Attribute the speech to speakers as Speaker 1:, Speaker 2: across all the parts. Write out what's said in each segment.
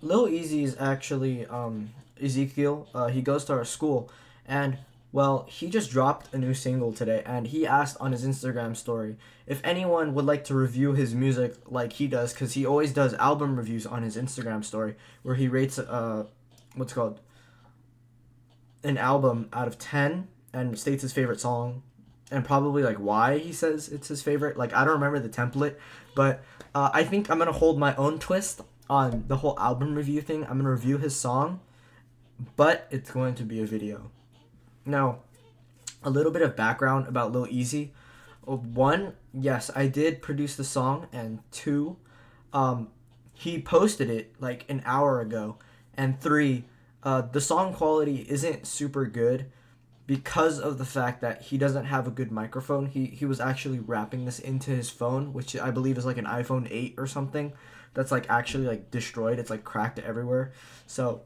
Speaker 1: Lil Easy is actually Ezekiel. He goes to our school, and well, he just dropped a new single today, and he asked on his Instagram story if anyone would like to review his music like he does, because he always does album reviews on his Instagram story, where he rates what's it called an album out of 10 and states his favorite song and probably like why he says it's his favorite. Like I don't remember the template, but I think I'm gonna hold my own twist on the whole album review thing. I'm gonna review his song, but it's going to be a video. Now, a little bit of background about Lil Easy. One, yes, I did produce the song, and two, he posted it like an hour ago, and three, the song quality isn't super good because of the fact that he doesn't have a good microphone. He was actually rapping this into his phone, which I believe is like an iPhone 8 or something. That's like actually like destroyed. It's like cracked everywhere. So,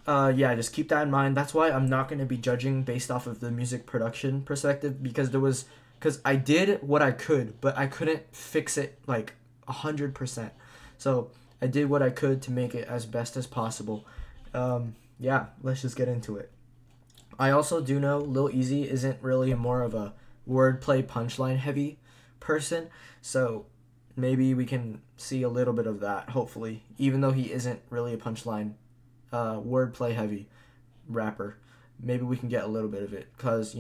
Speaker 1: yeah, just keep that in mind. That's why I'm not going to be judging based off of the music production perspective because I did what I could, but I couldn't fix it like 100%. So I did what I could to make it as best as possible. Yeah, let's just get into it. I also do know Lil Easy isn't really more of a wordplay punchline heavy person, so maybe we can see a little bit of that, hopefully, even though he isn't really a punchline wordplay heavy rapper. Maybe we can get a little bit of it, because,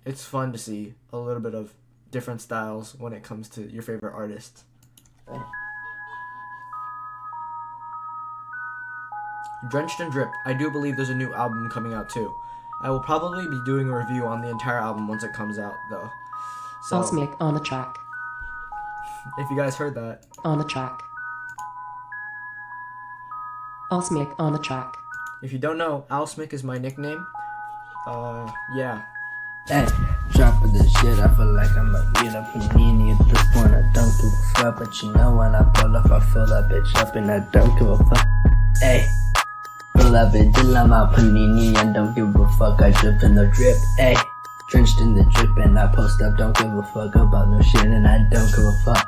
Speaker 1: it's fun to see a little bit of different styles when it comes to your favorite artists. Drenched and Drip, I do believe there's a new album coming out too. I will probably be doing a review on the entire album once it comes out, though. So,
Speaker 2: Alsmic on the track.
Speaker 1: if you guys heard that,
Speaker 2: On the track. Alsmic on the track.
Speaker 1: if you don't know, Alsmic is my nickname. Yeah.
Speaker 3: Hey, dropping this shit, I feel like I'm a get up panini at this point. I don't give a fuck, but you know when I pull up, I fill that bitch up and I don't give a fuck. Hey, fill that bitch till I'm out panini and don't give a fuck. I drip in the drip, hey, drenched in the drip and I post up, don't give a fuck about no shit and I don't give a fuck.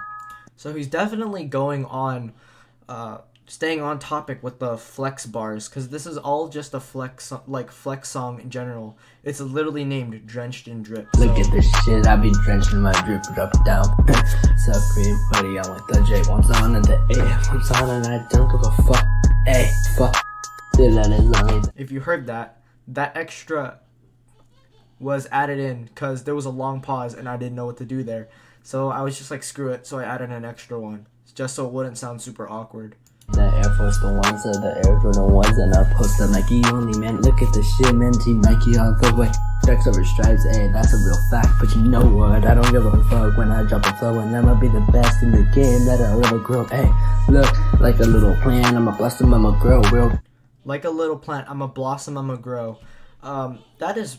Speaker 1: So he's definitely going on, staying on topic with the flex bars, because this is all just a flex song in general. It's literally named Drenched in Drip.
Speaker 3: Look at this shit, I be drenched in my drip, drop it down. Sup, pretty buddy, I'm with the J, one's on and the A, one's on and I don't give a fuck. Hey, fuck,
Speaker 1: If you heard that extra was added in because there was a long pause and I didn't know what to do there. So I was just like, screw it. So I added an extra one just so it wouldn't sound super awkward.
Speaker 3: The Air Force the ones or the Air Jordan ones and I post up Nike only, man. Look at the shit, man. Team Nike all the way. Stripes over stripes, ayy, that's a real fact. But you know what? I don't give a fuck when I drop a flow and I'ma be the best in the game that I'll ever grow. Ayy, look, like a little plant, I'ma blossom, I'ma grow real.
Speaker 1: Like a little plant, I'm a blossom, I'm a grow. That is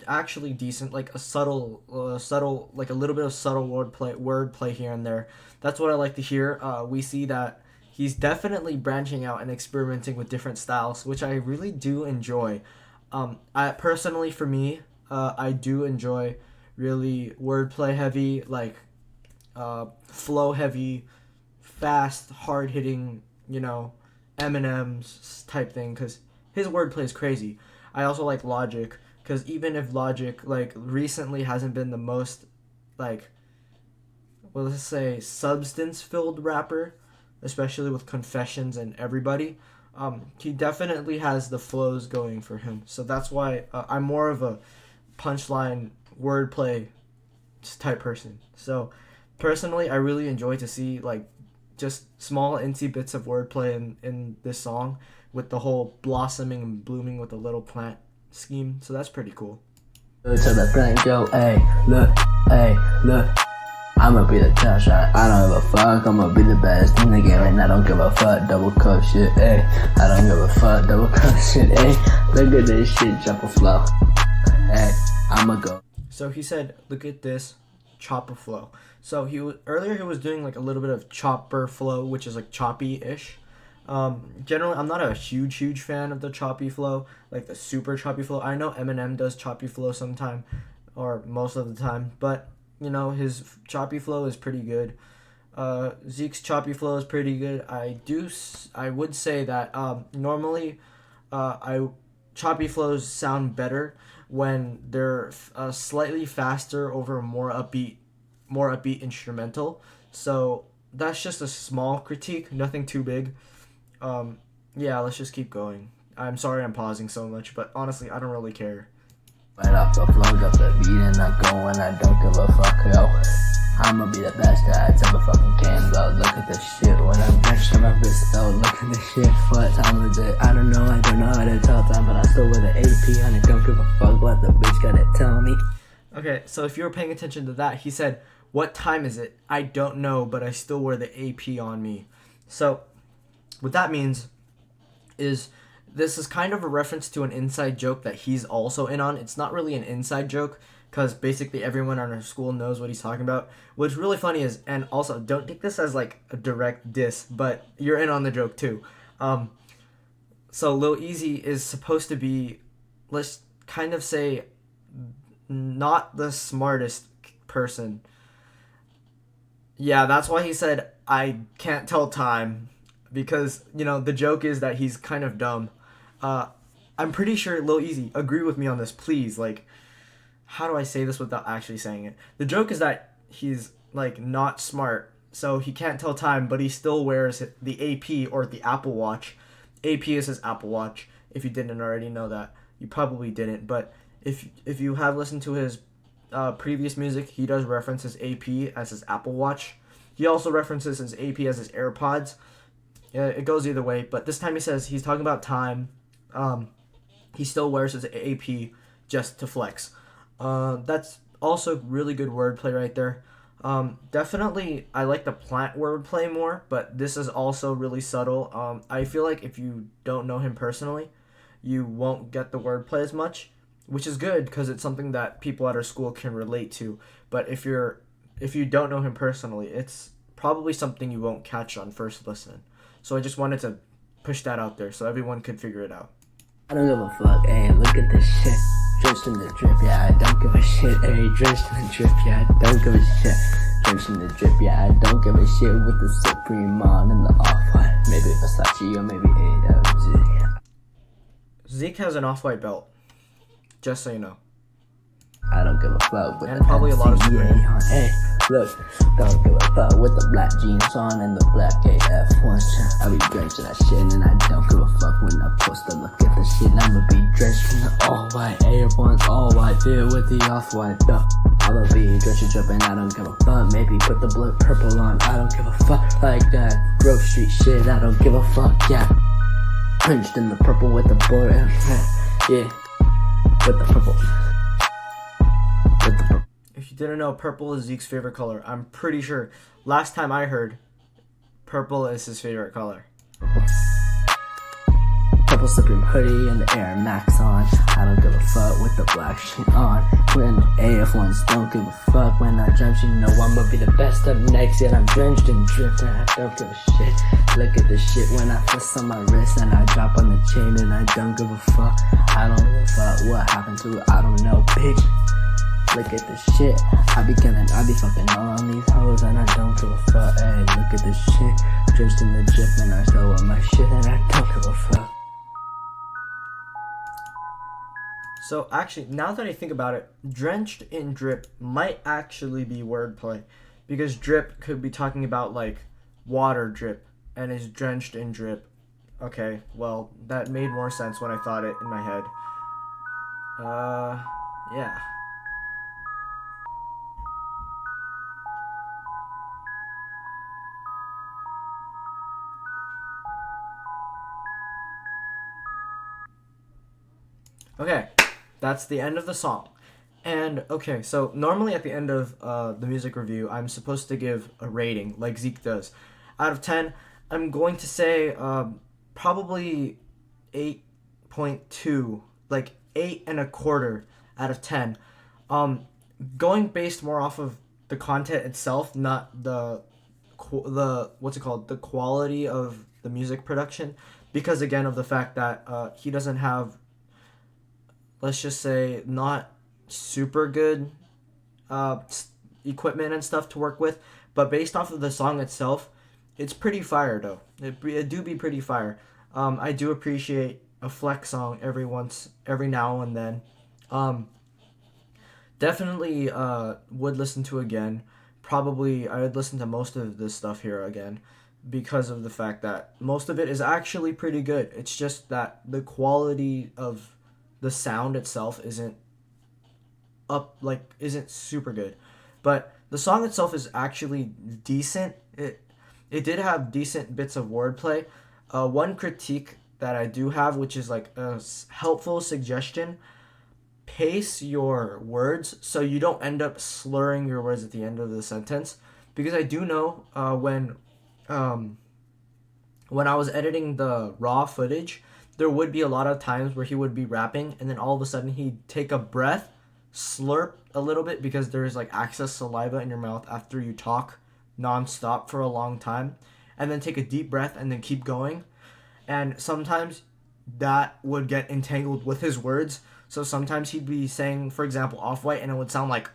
Speaker 1: actually decent. Like a subtle, like a little bit of subtle wordplay here and there. That's what I like to hear. We see that he's definitely branching out and experimenting with different styles, which I really do enjoy. I personally, for me, I do enjoy really wordplay heavy, like flow heavy, fast, hard hitting, Eminem's type thing, because his wordplay is crazy. I also like Logic, because even if Logic like recently hasn't been the most like, well, let's say substance filled rapper, especially with Confessions and Everybody, he definitely has the flows going for him. So that's why I'm more of a punchline wordplay type person. So personally, I really enjoy to see like just small incy bits of wordplay in this song with the whole blossoming and blooming with the little plant scheme. So that's pretty cool.
Speaker 3: To the plant go, hey, look. I'ma be the top shot, I don't give a fuck, I'ma be the best in the game and I don't give a fuck, double cup shit, ayy. I don't give a fuck, double cup shit, ayy. Look at this shit, drop a flow, ayy, I'ma go.
Speaker 1: So he said, look at this, chopper flow. So earlier he was doing like a little bit of chopper flow, which is like choppy-ish. Generally, I'm not a huge fan of the choppy flow, like the super choppy flow. I know Eminem does choppy flow sometime, or most of the time, but his choppy flow is pretty good. Zeke's choppy flow is pretty good. I would say that normally, I choppy flows sound better when they're slightly faster over more upbeat instrumental. So that's just a small critique, nothing too big. Yeah, let's just keep going. I'm sorry I'm pausing so much, but honestly, I don't really care.
Speaker 3: Right off the flow, got the beat and I go and I don't give a fuck, yo. I'ma be the best that I ever fucking can, though. Look at this shit when I'm drenched on my wrist, though. Look at this shit, what time is it? I don't know how to tell time, but I still wear the AP on it. Don't give a fuck what the bitch gotta tell me.
Speaker 1: Okay, so if you were paying attention to that, he said, "What time is it? I don't know, but I still wear the AP on me." So, what that means is this is kind of a reference to an inside joke that he's also in on. It's not really an inside joke because basically everyone in our school knows what he's talking about. What's really funny is, and also don't take this as like a direct diss, but you're in on the joke too. So Lil Easy is supposed to be, let's kind of say, not the smartest person. Yeah, that's why he said, "I can't tell time," because, the joke is that he's kind of dumb. I'm pretty sure, Lil Easy, agree with me on this, please. Like, how do I say this without actually saying it? The joke is that he's, like, not smart, so he can't tell time, but he still wears the AP or the Apple Watch. AP is his Apple Watch. If you didn't already know that, you probably didn't, but if you have listened to his previous music, he does reference his AP as his Apple Watch. He also references his AP as his AirPods. Yeah, it goes either way, but this time he says he's talking about time. He still wears his AP just to flex. That's also really good wordplay right there. Definitely, I like the plant wordplay more, but this is also really subtle. I feel like if you don't know him personally, you won't get the wordplay as much, which is good because it's something that people at our school can relate to. But if you don't know him personally, it's probably something you won't catch on first listen. So I just wanted to push that out there so everyone could figure it out.
Speaker 3: I don't give a fuck, ayy, look at this shit. Drenched in the drip, yeah, I don't give a shit, ayy. Drenched in the drip, yeah, I don't give a shit. Drenched in the drip, yeah, I don't give a shit. With the Supreme on and the Off-White. Maybe Versace or maybe AWG.
Speaker 1: Zeke has an Off-White belt, just so you know.
Speaker 3: I don't give a fuck with
Speaker 1: and
Speaker 3: the
Speaker 1: probably a lot of
Speaker 3: MCA on. Hey, look, don't give a fuck with the black jeans on and the black AF ones. I be drenched in that shit and I don't give a fuck when I post to look at the shit. I'ma be drenched in the all white AF ones, all white beer with the off-white belt. I'ma be drenched and dripping, I don't give a fuck. Maybe put the blue purple on, I don't give a fuck. Like that Grove Street shit, I don't give a fuck, yeah. Drenched in the purple with the boy, yeah, with the purple.
Speaker 1: If you didn't know, purple is Zeke's favorite color. I'm pretty sure. Last time I heard, purple is his favorite color.
Speaker 3: Purple Supreme hoodie and the Air Max on. I don't give a fuck with the black shit on. When AF ones don't give a fuck. When I drench, you know I'ma be the best up next. Yet I'm drenched and dripping, I don't give a shit. Look at this shit when I flex on my wrist and I drop on the chain and I don't give a fuck. I don't give a fuck what happened to it, I don't know, bitch. Look at this shit, I be fucking all on these hoes and I don't give a fuck. Hey, look at this shit, drenched in the drip and I still with my shit and I don't give a fuck.
Speaker 1: So actually, now that I think about it, drenched in drip might actually be wordplay, because drip could be talking about like water drip and is drenched in drip. Okay, well, that made more sense when I thought it in my head. Yeah. Okay, that's the end of the song. And, okay, so normally at the end of the music review, I'm supposed to give a rating, like Zeke does. Out of 10, I'm going to say probably 8.2, like 8.25 out of 10. Going based more off of the content itself, not the what's it called, the quality of the music production, because again of the fact that he doesn't have, let's just say, not super good equipment and stuff to work with. But based off of the song itself, it's pretty fire though. It do be pretty fire. I do appreciate a flex song every now and then. Um, Definitely would listen to again. Probably I would listen to most of this stuff here again because of the fact that most of it is actually pretty good. It's just that the quality of the sound itself isn't super good. But the song itself is actually decent. It did have decent bits of wordplay. One critique that I do have, which is like a helpful suggestion: pace your words so you don't end up slurring your words at the end of the sentence. Because I do know when I was editing the raw footage, there would be a lot of times where he would be rapping and then all of a sudden he'd take a breath, slurp a little bit because there's like excess saliva in your mouth after you talk nonstop for a long time, and then take a deep breath and then keep going. And sometimes that would get entangled with his words. So sometimes he'd be saying, for example, off white, and it would sound like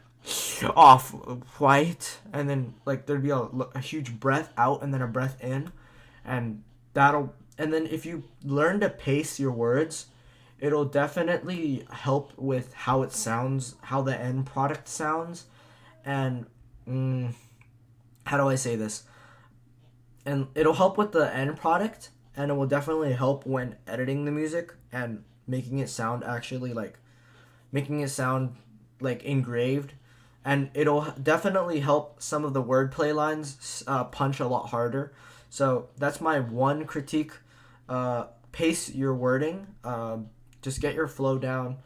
Speaker 1: off white, and then like there'd be a huge breath out and then a breath in, and then if you learn to pace your words, it'll definitely help with how it sounds, how the end product sounds, and how do I say this? And it'll help with the end product, and it will definitely help when editing the music and making it sound engraved, and it'll definitely help some of the wordplay lines punch a lot harder. So that's my one critique. Pace your wording. Just get your flow down.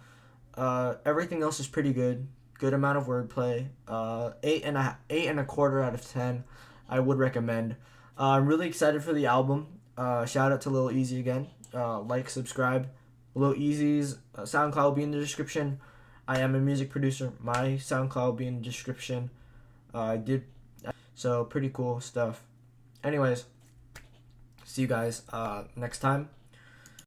Speaker 1: Everything else is pretty good. Good amount of wordplay. 8.25 out of 10. I would recommend. I'm really excited for the album. Shout out to LiLEZE again. Like, subscribe. LiLEZE's SoundCloud will be in the description. I am a music producer. My SoundCloud will be in the description. So pretty cool stuff. Anyways, see you guys next time.